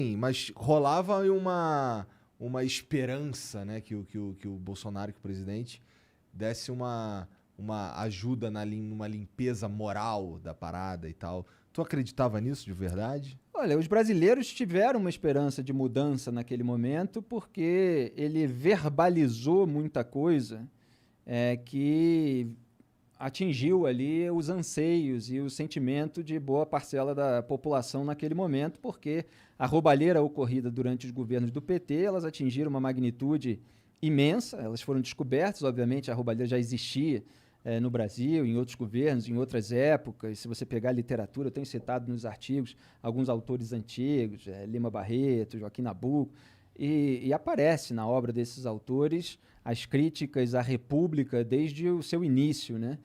Sim, mas rolava uma esperança, né, que o Bolsonaro, que o presidente, desse uma ajuda numa limpeza moral da parada e tal. Tu acreditava nisso de verdade? Olha, os brasileiros tiveram uma esperança de mudança naquele momento porque ele verbalizou muita coisa que atingiu ali os anseios e o sentimento de boa parcela da população naquele momento, porque a roubalheira ocorrida durante os governos do PT, elas atingiram uma magnitude imensa, elas foram descobertas, obviamente a roubalheira já existia no Brasil, em outros governos, em outras épocas. Se você pegar a literatura, eu tenho citado nos artigos alguns autores antigos, Lima Barreto, Joaquim Nabuco, e aparece na obra desses autores as críticas à República desde o seu início, né?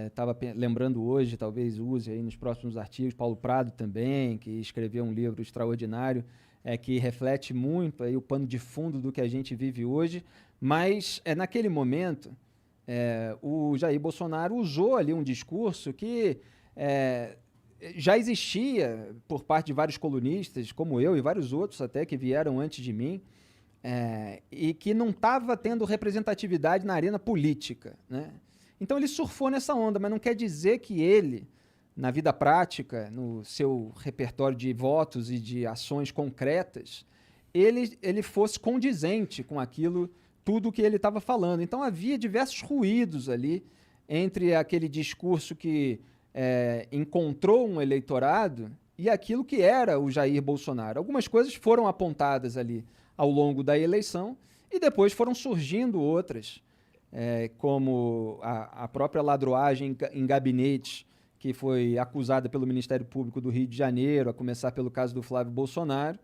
Estava lembrando hoje, talvez use aí nos próximos artigos, Paulo Prado também, que escreveu um livro extraordinário, que reflete muito aí o pano de fundo do que a gente vive hoje, mas naquele momento o Jair Bolsonaro usou ali um discurso que já existia por parte de vários colunistas, como eu e vários outros até que vieram antes de mim, e que não estava tendo representatividade na arena política, né? Então ele surfou nessa onda, mas não quer dizer que ele, na vida prática, no seu repertório de votos e de ações concretas, ele fosse condizente com aquilo, tudo que ele estava falando. Então havia diversos ruídos ali entre aquele discurso que encontrou um eleitorado e aquilo que era o Jair Bolsonaro. Algumas coisas foram apontadas ali ao longo da eleição e depois foram surgindo outras, como a própria ladroagem em gabinetes, que foi acusada pelo Ministério Público do Rio de Janeiro, a começar pelo caso do Flávio Bolsonaro,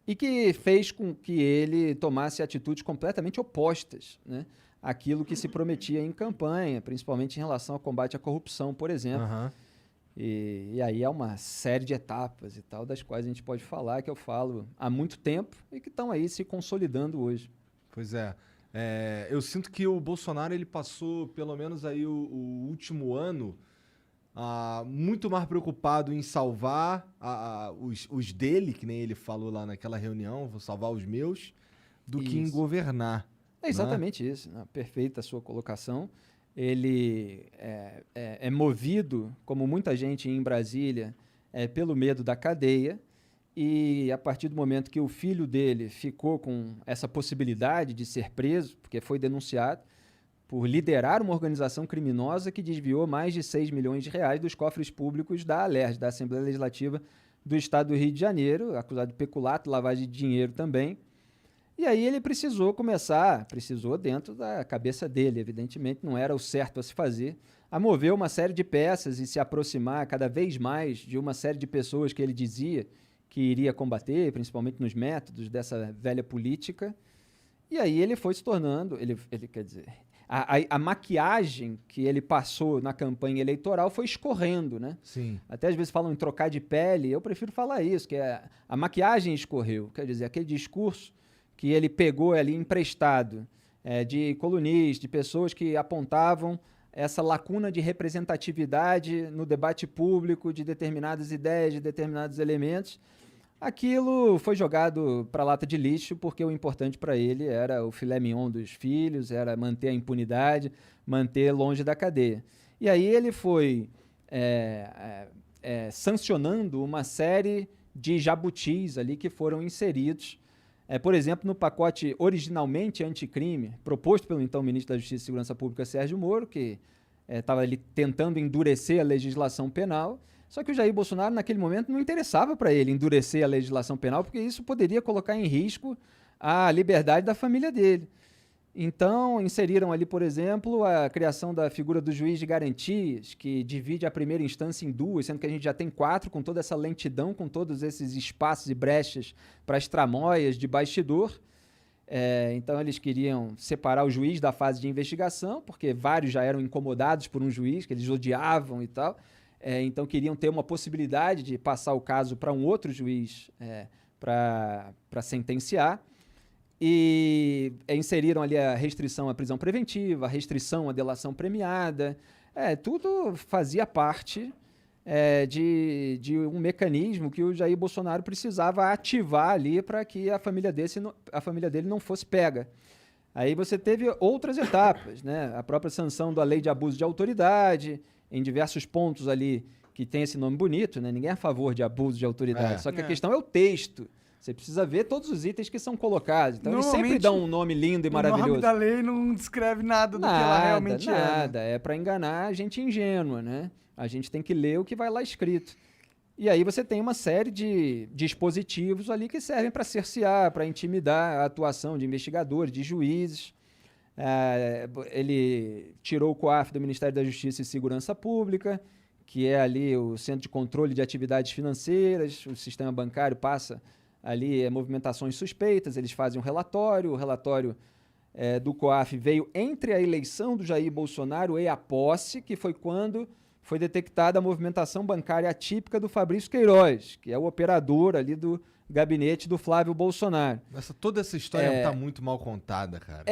e que fez com que ele tomasse atitudes completamente opostas, né, àquilo que se prometia em campanha, principalmente em relação ao combate à corrupção, por exemplo. Aham. E aí é uma série de etapas e tal, das quais a gente pode falar, que eu falo há muito tempo e que estão aí se consolidando hoje. Pois é. Eu sinto que o Bolsonaro ele passou, pelo menos aí o último ano, muito mais preocupado em salvar os dele, que nem ele falou lá naquela reunião, vou salvar os meus, do que em Isso. governar, É né? exatamente isso, né? Perfeita a sua colocação. Ele é movido, como muita gente em Brasília, pelo medo da cadeia, e a partir do momento que o filho dele ficou com essa possibilidade de ser preso, porque foi denunciado por liderar uma organização criminosa que desviou mais de 6 milhões de reais dos cofres públicos da ALERJ, da Assembleia Legislativa do Estado do Rio de Janeiro, acusado de peculato, lavagem de dinheiro também. E aí ele precisou dentro da cabeça dele, evidentemente, não era o certo a se fazer, a mover uma série de peças e se aproximar cada vez mais de uma série de pessoas que ele dizia que iria combater, principalmente nos métodos dessa velha política. E aí ele foi se tornando, ele quer dizer, a maquiagem que ele passou na campanha eleitoral foi escorrendo, né? Sim. Até às vezes falam em trocar de pele, eu prefiro falar isso, que a maquiagem escorreu, quer dizer, aquele discurso que ele pegou ali emprestado de colunistas, de pessoas que apontavam essa lacuna de representatividade no debate público de determinadas ideias, de determinados elementos, aquilo foi jogado para a lata de lixo, porque o importante para ele era o filé mignon dos filhos, era manter a impunidade, manter longe da cadeia. E aí ele foi sancionando uma série de jabutis ali que foram inseridos, por exemplo, no pacote originalmente anticrime, proposto pelo então ministro da Justiça e Segurança Pública, Sérgio Moro, que estava ali tentando endurecer a legislação penal. Só que o Jair Bolsonaro, naquele momento, não interessava para ele endurecer a legislação penal, porque isso poderia colocar em risco a liberdade da família dele. Então, inseriram ali, por exemplo, a criação da figura do juiz de garantias, que divide a primeira instância em duas, sendo que a gente já tem 4, com toda essa lentidão, com todos esses espaços e brechas para as tramóias de bastidor. Então, eles queriam separar o juiz da fase de investigação, porque vários já eram incomodados por um juiz, que eles odiavam e tal. Então, queriam ter uma possibilidade de passar o caso para um outro juiz para sentenciar. E inseriram ali a restrição à prisão preventiva, a restrição à delação premiada. Tudo fazia parte de um mecanismo que o Jair Bolsonaro precisava ativar ali para que a família dele não fosse pega. Aí você teve outras etapas, né? A própria sanção da lei de abuso de autoridade, em diversos pontos ali que tem esse nome bonito, né? Ninguém é a favor de abuso de autoridade, só que a questão é o texto. Você precisa ver todos os itens que são colocados. Então, eles sempre dão um nome lindo e maravilhoso. O nome da lei não descreve nada do que ela realmente é. Nada, é para enganar a gente ingênua, né? A gente tem que ler o que vai lá escrito. E aí você tem uma série de dispositivos ali que servem para cercear, para intimidar a atuação de investigadores, de juízes. Ele tirou o COAF do Ministério da Justiça e Segurança Pública, que é ali o Centro de Controle de Atividades Financeiras. O sistema bancário passa ali movimentações suspeitas, eles fazem um relatório, o relatório do COAF veio entre a eleição do Jair Bolsonaro e a posse, que foi quando foi detectada a movimentação bancária atípica do Fabrício Queiroz, que é o operador ali do gabinete do Flávio Bolsonaro. Toda essa história está muito mal contada, cara.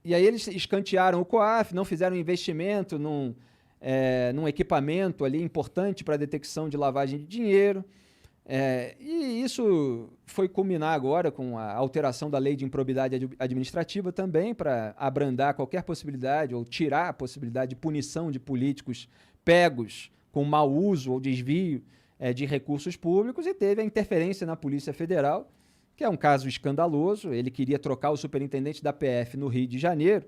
E aí eles escantearam o COAF, não fizeram investimento num equipamento ali importante para a detecção de lavagem de dinheiro. E isso foi culminar agora com a alteração da lei de improbidade administrativa também, para abrandar qualquer possibilidade ou tirar a possibilidade de punição de políticos pegos com mau uso ou desvio de recursos públicos, e teve a interferência na Polícia Federal, que é um caso escandaloso. Ele queria trocar o superintendente da PF no Rio de Janeiro,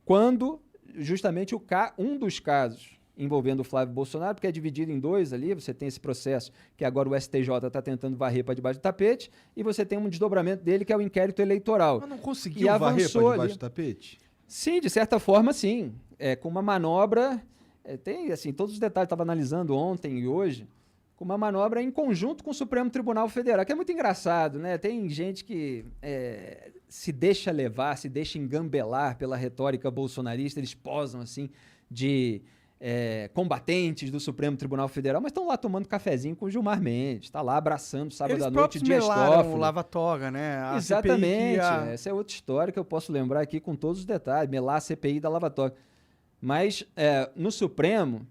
quando justamente um dos casos envolvendo o Flávio Bolsonaro, porque é dividido em dois ali, você tem esse processo que agora o STJ está tentando varrer para debaixo do tapete, e você tem um desdobramento dele que é o inquérito eleitoral. Mas não conseguiu varrer para debaixo do tapete? Sim, de certa forma, sim. Com uma manobra, tem assim, todos os detalhes, estava analisando ontem e hoje, com uma manobra em conjunto com o Supremo Tribunal Federal, que é muito engraçado, né? Tem gente que se deixa levar, se deixa engambelar pela retórica bolsonarista, eles posam assim de combatentes do Supremo Tribunal Federal, mas estão lá tomando cafezinho com o Gilmar Mendes, está lá abraçando sábado à noite Dias Toffoli. O Lava-Toga, né? Exatamente, essa é outra história que eu posso lembrar aqui com todos os detalhes, melar a CPI da Lava-Toga. Mas no Supremo,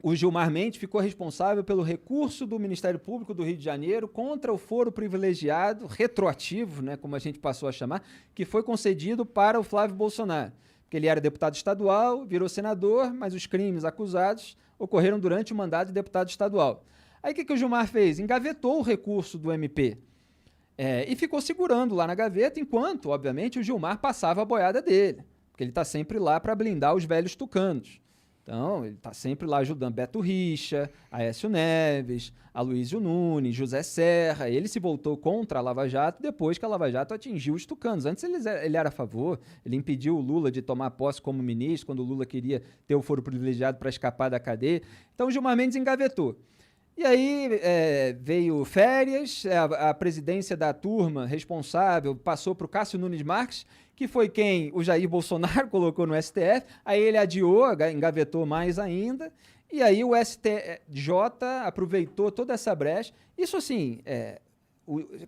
o Gilmar Mendes ficou responsável pelo recurso do Ministério Público do Rio de Janeiro contra o foro privilegiado, retroativo, né, como a gente passou a chamar, que foi concedido para o Flávio Bolsonaro. Porque ele era deputado estadual, virou senador, mas os crimes acusados ocorreram durante o mandato de deputado estadual. Aí o que o Gilmar fez? Engavetou o recurso do MP e ficou segurando lá na gaveta, enquanto, obviamente, o Gilmar passava a boiada dele, porque ele está sempre lá para blindar os velhos tucanos. Então, ele está sempre lá ajudando Beto Richa, Aécio Neves, Aloysio Nunes, José Serra. Ele se voltou contra a Lava Jato depois que a Lava Jato atingiu os tucanos. Antes ele era a favor, ele impediu o Lula de tomar posse como ministro, quando o Lula queria ter o foro privilegiado para escapar da cadeia. Então, o Gilmar Mendes engavetou. E aí veio férias, a presidência da turma responsável passou para o Cássio Nunes Marques, que foi quem o Jair Bolsonaro colocou no STF, aí ele adiou, engavetou mais ainda, e aí o STJ aproveitou toda essa brecha. Isso assim,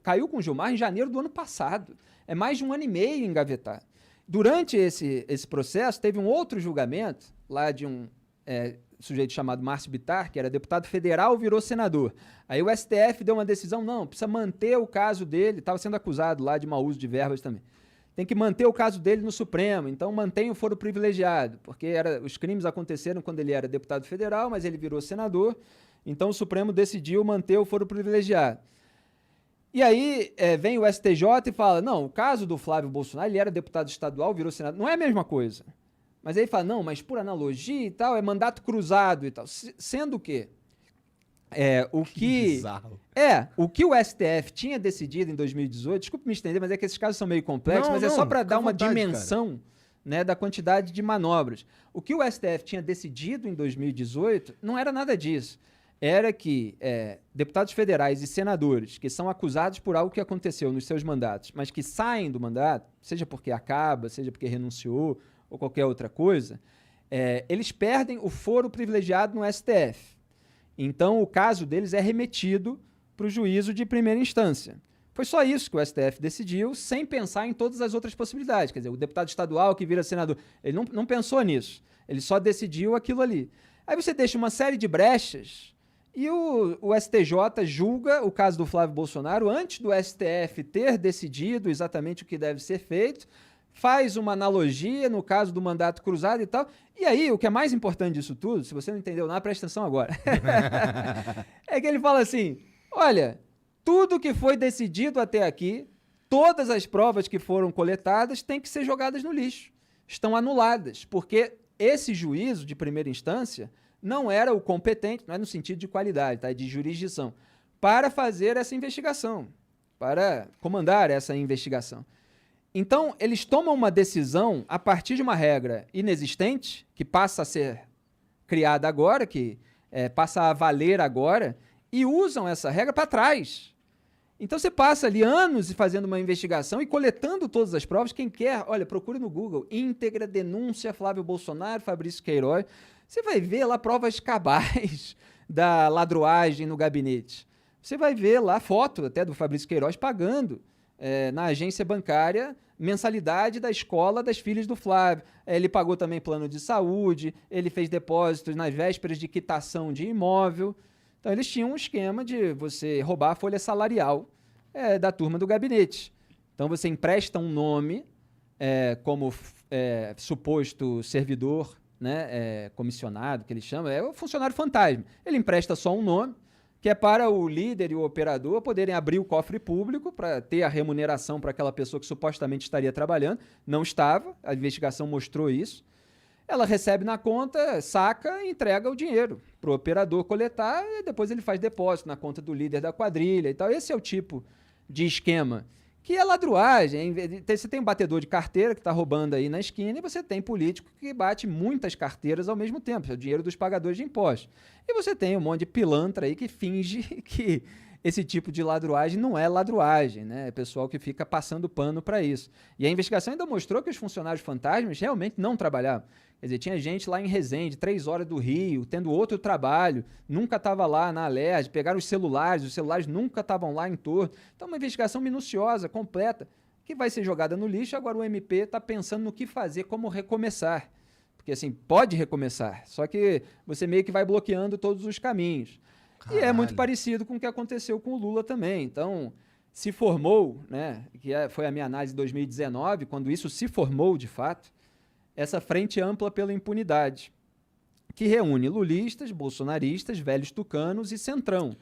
caiu com o Gilmar em janeiro do ano passado, é mais de 1 ano e meio engavetado. Durante esse processo, teve um outro julgamento, lá de um sujeito chamado Márcio Bittar, que era deputado federal, virou senador. Aí o STF deu uma decisão, não, precisa manter o caso dele, estava sendo acusado lá de mau uso de verbas também. Tem que manter o caso dele no Supremo, então mantém o foro privilegiado, porque os crimes aconteceram quando ele era deputado federal, mas ele virou senador, então o Supremo decidiu manter o foro privilegiado. E aí vem o STJ e fala, não, o caso do Flávio Bolsonaro, ele era deputado estadual, virou senador, não é a mesma coisa. Mas aí fala, não, mas por analogia e tal, é mandato cruzado e tal. Sendo que o que o STF tinha decidido em 2018, desculpe me estender, mas é que esses casos são meio complexos, mas é só para dar uma dimensão, né, da quantidade de manobras. O que o STF tinha decidido em 2018 não era nada disso. Era que deputados federais e senadores que são acusados por algo que aconteceu nos seus mandatos, mas que saem do mandato, seja porque acaba, seja porque renunciou, ou qualquer outra coisa, eles perdem o foro privilegiado no STF. Então, o caso deles é remetido para o juízo de primeira instância. Foi só isso que o STF decidiu, sem pensar em todas as outras possibilidades. Quer dizer, o deputado estadual que vira senador, ele não pensou nisso. Ele só decidiu aquilo ali. Aí você deixa uma série de brechas e o STJ julga o caso do Flávio Bolsonaro antes do STF ter decidido exatamente o que deve ser feito, faz uma analogia no caso do mandato cruzado e tal. E aí, o que é mais importante disso tudo, se você não entendeu nada, presta atenção agora. É que ele fala assim, olha, tudo que foi decidido até aqui, todas as provas que foram coletadas têm que ser jogadas no lixo. Estão anuladas, porque esse juízo de primeira instância não era o competente, não é no sentido de qualidade, tá? De jurisdição, para fazer essa investigação, para comandar essa investigação. Então, eles tomam uma decisão a partir de uma regra inexistente, que passa a ser criada agora, que passa a valer agora, e usam essa regra para trás. Então, você passa ali anos fazendo uma investigação e coletando todas as provas. Quem quer, olha, procure no Google, íntegra denúncia Flávio Bolsonaro, Fabrício Queiroz. Você vai ver lá provas cabais da ladruagem no gabinete. Você vai ver lá foto até do Fabrício Queiroz pagando na agência bancária mensalidade da escola das filhas do Flávio. Ele pagou também plano de saúde, ele fez depósitos nas vésperas de quitação de imóvel. Então, eles tinham um esquema de você roubar a folha salarial da turma do gabinete. Então, você empresta um nome como suposto servidor, né, comissionado, que eles chamam, é o funcionário fantasma. Ele empresta só um nome, que é para o líder e o operador poderem abrir o cofre público para ter a remuneração para aquela pessoa que supostamente estaria trabalhando. Não estava, a investigação mostrou isso. Ela recebe na conta, saca e entrega o dinheiro para o operador coletar e depois ele faz depósito na conta do líder da quadrilha e tal. Esse é o tipo de esquema que é ladruagem. Você tem um batedor de carteira que está roubando aí na esquina e você tem político que bate muitas carteiras ao mesmo tempo. É o dinheiro dos pagadores de impostos. E você tem um monte de pilantra aí que finge que esse tipo de ladruagem não é ladruagem, né? É pessoal que fica passando pano para isso. E a investigação ainda mostrou que os funcionários fantasmas realmente não trabalhavam. Quer dizer, tinha gente lá em Resende, 3 horas do Rio, tendo outro trabalho, nunca estava lá na Alerj, pegaram os celulares nunca estavam lá em torno. Então, uma investigação minuciosa, completa, que vai ser jogada no lixo. Agora o MP está pensando no que fazer, como recomeçar. Porque, assim, pode recomeçar, só que você meio que vai bloqueando todos os caminhos. Caralho. E é muito parecido com o que aconteceu com o Lula também. Então, se formou, né, foi a minha análise de 2019, quando isso se formou de fato, essa frente ampla pela impunidade, que reúne lulistas, bolsonaristas, velhos tucanos e centrão.